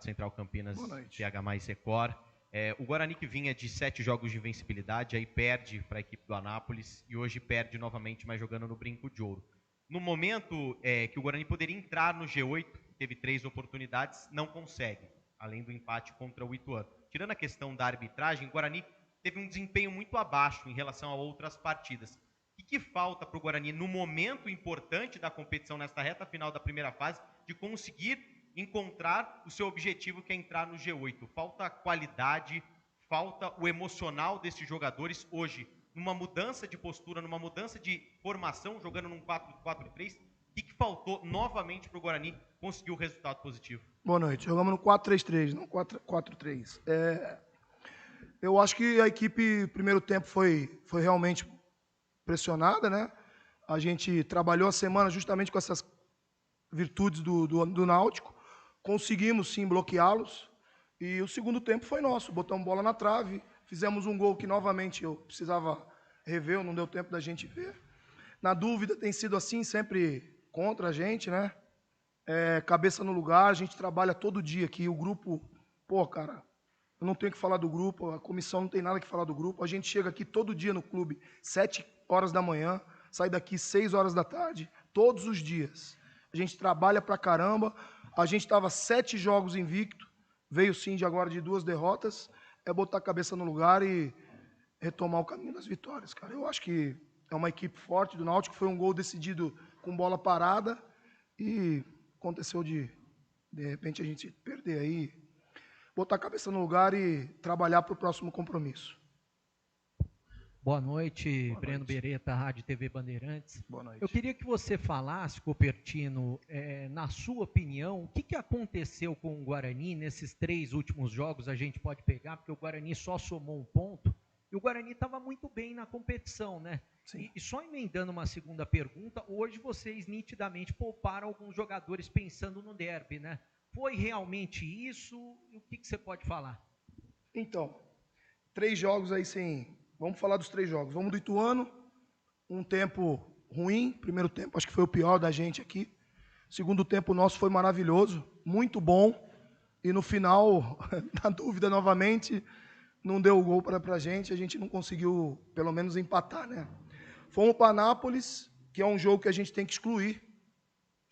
Rádio Central Campinas, Boa noite. PH mais Record. O Guarani que vinha de 7 jogos de invencibilidade, aí perde para a equipe do Anápolis e hoje perde novamente, mas jogando no Brinco de Ouro. No momento que o Guarani poderia entrar no G8, teve 3 oportunidades, não consegue, além do empate contra o Ituano. Tirando a questão da arbitragem, o Guarani teve um desempenho muito abaixo em relação a outras partidas. O que falta para o Guarani no momento importante da competição, nesta reta final da primeira fase, de conseguir encontrar o seu objetivo, que é entrar no G8? Falta qualidade, falta o emocional desses jogadores hoje, numa mudança de postura, numa mudança de formação, jogando num 4-4-3. O que faltou novamente para o Guarani conseguir o resultado positivo? Boa noite. Jogamos no 4-3-3, não 4-4-3. Eu acho que a equipe, primeiro tempo, foi realmente pressionada, né? A gente trabalhou a semana justamente com essas virtudes do Náutico. Conseguimos, sim, bloqueá-los. E o segundo tempo foi nosso. Botamos bola na trave, fizemos um gol que, novamente, eu precisava rever, não deu tempo da gente ver. Na dúvida, tem sido assim, sempre contra a gente, né? Cabeça no lugar, a gente trabalha todo dia aqui. O grupo, pô, cara, eu não tenho que falar do grupo, a comissão não tem nada que falar do grupo. A gente chega aqui todo dia no clube, 7 horas da manhã, sai daqui 6 horas da tarde, todos os dias. A gente trabalha pra caramba. A gente estava 7 jogos invicto, veio sim de agora de 2 derrotas. É botar a cabeça no lugar e retomar o caminho das vitórias, cara. Eu acho que é uma equipe forte do Náutico, foi um gol decidido com bola parada e aconteceu de repente a gente perder aí, botar a cabeça no lugar e trabalhar para o próximo compromisso. Boa noite, Breno Beretta, Rádio TV Bandeirantes. Boa noite. Eu queria que você falasse, Copertino, na sua opinião, o que aconteceu com o Guarani nesses 3 últimos jogos? A gente pode pegar, porque o Guarani só somou 1 ponto, e o Guarani estava muito bem na competição, né? E só emendando uma segunda pergunta, hoje vocês nitidamente pouparam alguns jogadores pensando no derby, né? Foi realmente isso? O que você pode falar? Então, 3 jogos aí sem... Vamos falar dos 3 jogos. Vamos do Ituano, um tempo ruim, primeiro tempo acho que foi o pior da gente aqui. Segundo tempo nosso foi maravilhoso, muito bom. E no final, na dúvida novamente, não deu o gol para a gente não conseguiu pelo menos empatar, né? Fomos para Anápolis, que é um jogo que a gente tem que excluir.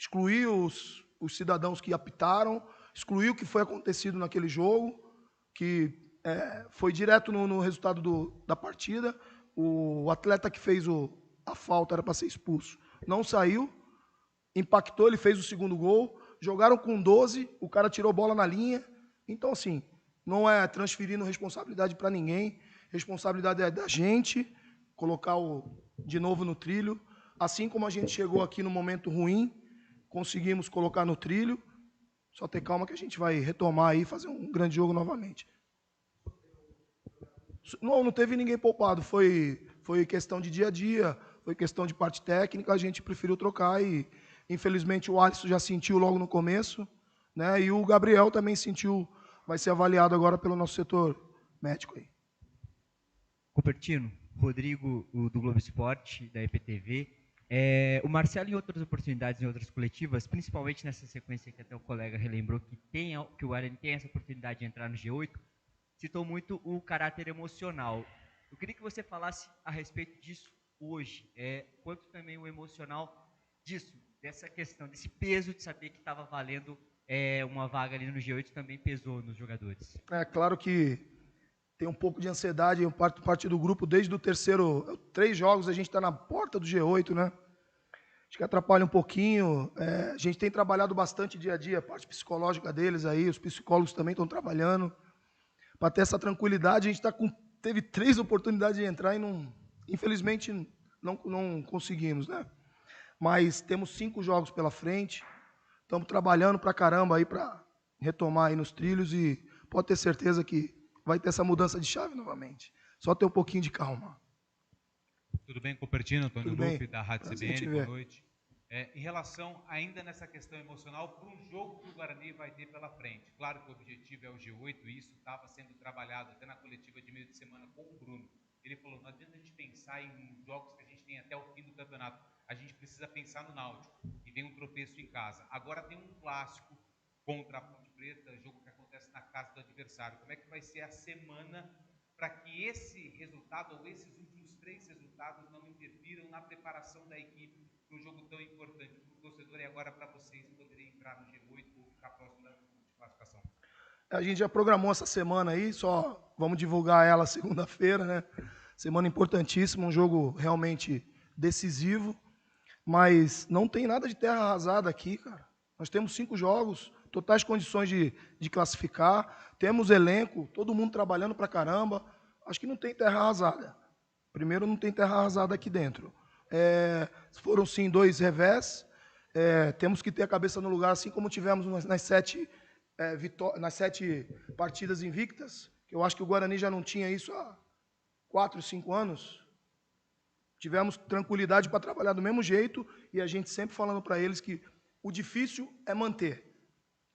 Excluir os cidadãos que apitaram, excluir o que foi acontecido naquele jogo, que foi direto no resultado da partida. O atleta que fez a falta era para ser expulso, não saiu, impactou, ele fez o segundo gol, jogaram com 12, o cara tirou bola na linha. Então, assim, não é transferindo responsabilidade para ninguém, responsabilidade é da gente, colocar de novo no trilho. Assim como a gente chegou aqui no momento ruim, conseguimos colocar no trilho, só ter calma que a gente vai retomar aí e fazer um grande jogo novamente. Não teve ninguém poupado, foi questão de dia a dia, foi questão de parte técnica, a gente preferiu trocar e, infelizmente, o Alisson já sentiu logo no começo, né? E o Gabriel também sentiu, vai ser avaliado agora pelo nosso setor médico aí. Copertino, Rodrigo do Globo Esporte, da EPTV. O Marcelo, em outras oportunidades, em outras coletivas, principalmente nessa sequência que até o colega relembrou, que o Guarani tem essa oportunidade de entrar no G8, citou muito o caráter emocional. Eu queria que você falasse a respeito disso hoje, quanto também o emocional disso, dessa questão, desse peso de saber que estava valendo uma vaga ali no G8 também pesou nos jogadores. É claro que tem um pouco de ansiedade, eu parte do grupo desde o terceiro, 3 jogos a gente está na porta do G8, né? Acho que atrapalha um pouquinho. A gente tem trabalhado bastante dia a dia, a parte psicológica deles aí, os psicólogos também estão trabalhando. Para ter essa tranquilidade, a gente teve 3 oportunidades de entrar e infelizmente não conseguimos, né? Mas temos 5 jogos pela frente, estamos trabalhando para caramba aí para retomar aí nos trilhos e pode ter certeza que vai ter essa mudança de chave novamente. Só ter um pouquinho de calma. Tudo bem, Copertino? Antônio Lupe, da Rádio CBN, boa noite. Em relação, ainda nessa questão emocional, para um jogo que o Guarani vai ter pela frente. Claro que o objetivo é o G8, e isso estava sendo trabalhado até na coletiva de meio de semana com o Bruno. Ele falou, não adianta a gente pensar em jogos que a gente tem até o fim do campeonato. A gente precisa pensar no Náutico, e vem um tropeço em casa. Agora tem um clássico contra a Ponte Preta, jogo que aconteceu casa do adversário. Como é que vai ser a semana para que esse resultado, ou esses últimos 3 resultados, não interfiram na preparação da equipe para um jogo tão importante para o torcedor e agora para vocês poderem entrar no G8 ou ficar próximo da classificação? A gente já programou essa semana aí, só vamos divulgar ela segunda-feira, né? Semana importantíssima, um jogo realmente decisivo, mas não tem nada de terra arrasada aqui, cara. Nós temos 5 jogos, totais condições de classificar, temos elenco, todo mundo trabalhando pra caramba. Acho que não tem terra arrasada. Primeiro, não tem terra arrasada aqui dentro. Foram, sim, 2 revés. Temos que ter a cabeça no lugar, assim como tivemos nas 7 partidas invictas, que eu acho que o Guarani já não tinha isso há 4, 5 anos. Tivemos tranquilidade para trabalhar do mesmo jeito e a gente sempre falando para eles que o difícil é manter.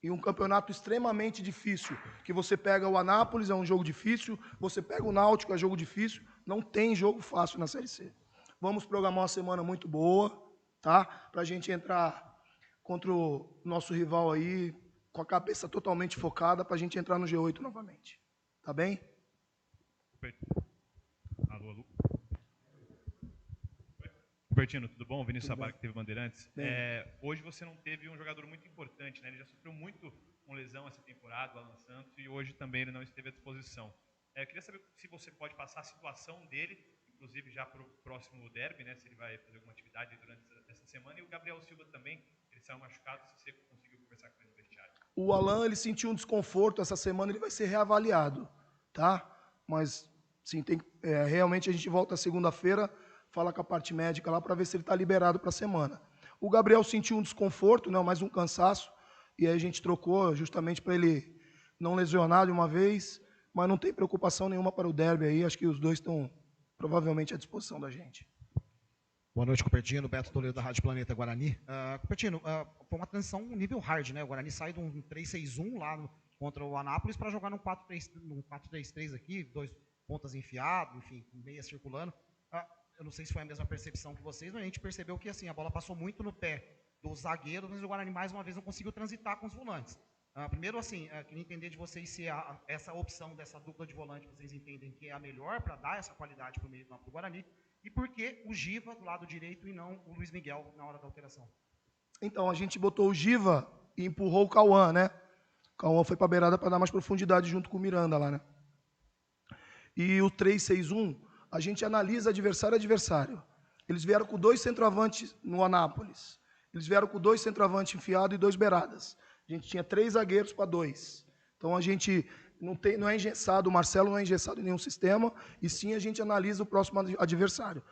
E um campeonato extremamente difícil, que você pega o Anápolis, é um jogo difícil, você pega o Náutico, é jogo difícil, não tem jogo fácil na Série C. Vamos programar uma semana muito boa, tá? Para a gente entrar contra o nosso rival aí, com a cabeça totalmente focada, para a gente entrar no G8 novamente. Tá bem? Alô, alô. Cupertino, tudo bom? Vinícius Sabara, que teve Bandeirantes. Hoje você não teve um jogador muito importante, né? Ele já sofreu muito com lesão essa temporada, o Alan Santos, e hoje também ele não esteve à disposição. Eu queria saber se você pode passar a situação dele, inclusive já para o próximo derby, né? Se ele vai fazer alguma atividade durante essa semana. E o Gabriel Silva também, ele saiu machucado, se você conseguiu conversar com ele no vestiário. O Alan, ele sentiu um desconforto essa semana, ele vai ser reavaliado, tá? Mas, sim, realmente a gente volta segunda-feira, fala com a parte médica lá para ver se ele está liberado para a semana. O Gabriel sentiu um desconforto, né, mais um cansaço, e aí a gente trocou justamente para ele não lesionar de uma vez, mas não tem preocupação nenhuma para o derby aí, acho que os dois estão provavelmente à disposição da gente. Boa noite, Cupertino, Beto Toledo da Rádio Planeta Guarani. Cupertino, foi uma transição nível hard, né? O Guarani sai de um 3-6-1 lá contra o Anápolis para jogar num 4-3-3 aqui, 2 pontas enfiados, enfim, meia circulando. Eu não sei se foi a mesma percepção que vocês, mas a gente percebeu que assim, a bola passou muito no pé dos zagueiros, mas o Guarani mais uma vez não conseguiu transitar com os volantes. Primeiro, assim, queria entender de vocês se essa opção dessa dupla de volante vocês entendem que é a melhor para dar essa qualidade para o meio campo do Guarani, e por que o Giva do lado direito e não o Luiz Miguel na hora da alteração? Então, a gente botou o Giva e empurrou o Cauã, né? O Cauã foi para a beirada para dar mais profundidade junto com o Miranda lá, né? E o 3-6-1, a gente analisa adversário a adversário. Eles vieram com 2 centroavantes no Anápolis. Eles vieram com 2 centroavantes enfiados e 2 beiradas. A gente tinha 3 zagueiros para 2. Então a gente não é engessado, o Marcelo não é engessado em nenhum sistema, e sim a gente analisa o próximo adversário.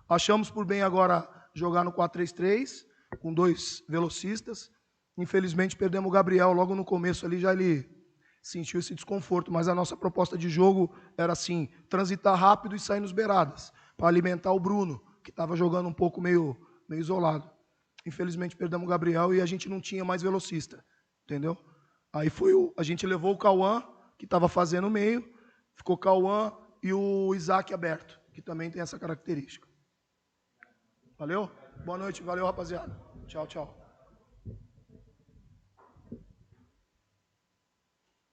Achamos por bem agora jogar no 4-3-3, com 2 velocistas. Infelizmente perdemos o Gabriel logo no começo ali, já ele sentiu esse desconforto, mas a nossa proposta de jogo era assim, transitar rápido e sair nos beiradas, para alimentar o Bruno, que estava jogando um pouco meio isolado. Infelizmente perdemos o Gabriel e a gente não tinha mais velocista, entendeu? Aí a gente levou o Cauã, que estava fazendo o meio, ficou Cauã e o Isaac aberto, que também tem essa característica. Valeu? Boa noite, valeu, rapaziada. Tchau, tchau.